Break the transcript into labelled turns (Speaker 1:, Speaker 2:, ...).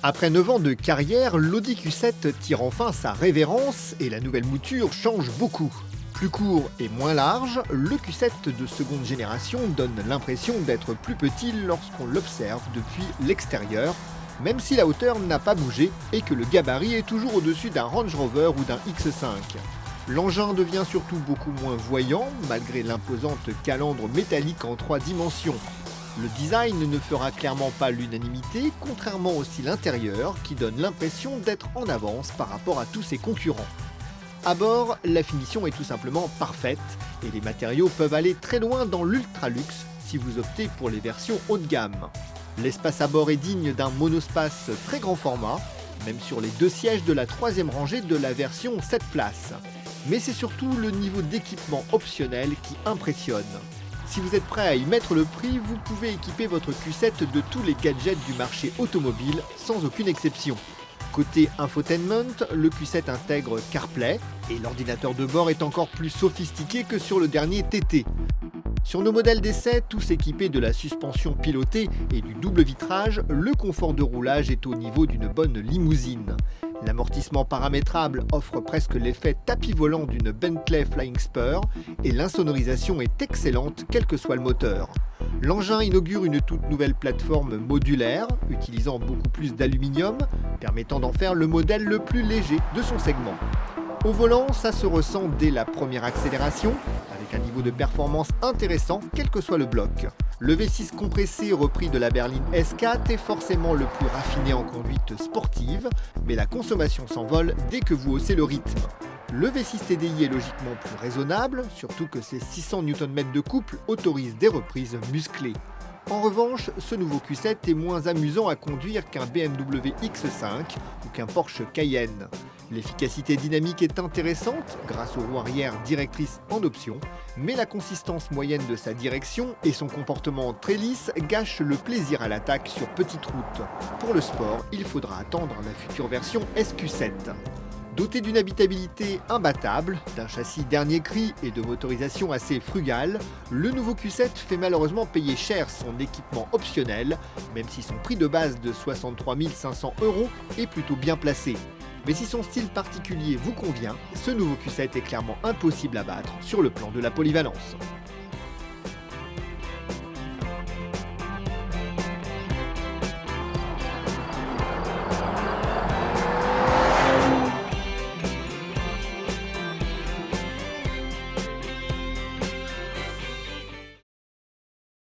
Speaker 1: Après 9 ans de carrière, l'Audi Q7 tire enfin sa révérence et la nouvelle mouture change beaucoup. Plus court et moins large, le Q7 de seconde génération donne l'impression d'être plus petit lorsqu'on l'observe depuis l'extérieur, même si la hauteur n'a pas bougé et que le gabarit est toujours au-dessus d'un Range Rover ou d'un X5. L'engin devient surtout beaucoup moins voyant, malgré l'imposante calandre métallique en 3 dimensions. Le design ne fera clairement pas l'unanimité, contrairement au style intérieur qui donne l'impression d'être en avance par rapport à tous ses concurrents. À bord, la finition est tout simplement parfaite et les matériaux peuvent aller très loin dans l'ultra luxe si vous optez pour les versions haut de gamme. L'espace à bord est digne d'un monospace très grand format, même sur les 2 sièges de la 3e rangée de la version 7 places. Mais c'est surtout le niveau d'équipement optionnel qui impressionne. Si vous êtes prêt à y mettre le prix, vous pouvez équiper votre Q7 de tous les gadgets du marché automobile, sans aucune exception. Côté infotainment, le Q7 intègre CarPlay et l'ordinateur de bord est encore plus sophistiqué que sur le dernier TT. Sur nos modèles d'essai, tous équipés de la suspension pilotée et du double vitrage, le confort de roulage est au niveau d'une bonne limousine. L'amortissement paramétrable offre presque l'effet tapis volant d'une Bentley Flying Spur et l'insonorisation est excellente quel que soit le moteur. L'engin inaugure une toute nouvelle plateforme modulaire, utilisant beaucoup plus d'aluminium, permettant d'en faire le modèle le plus léger de son segment. Au volant, ça se ressent dès la première accélération, avec un niveau de performance intéressant quel que soit le bloc. Le V6 compressé repris de la berline S4 est forcément le plus raffiné en conduite sportive, mais la consommation s'envole dès que vous haussez le rythme. Le V6 TDI est logiquement plus raisonnable, surtout que ses 600 Nm de couple autorisent des reprises musclées. En revanche, ce nouveau Q7 est moins amusant à conduire qu'un BMW X5 ou qu'un Porsche Cayenne. L'efficacité dynamique est intéressante grâce aux roues arrière directrices en option, mais la consistance moyenne de sa direction et son comportement très lisse gâchent le plaisir à l'attaque sur petite route. Pour le sport, il faudra attendre la future version SQ7. Doté d'une habitabilité imbattable, d'un châssis dernier cri et de motorisation assez frugale, le nouveau Q7 fait malheureusement payer cher son équipement optionnel, même si son prix de base de 63 500 € est plutôt bien placé. Mais si son style particulier vous convient, ce nouveau Q7 est clairement impossible à battre sur le plan de la polyvalence.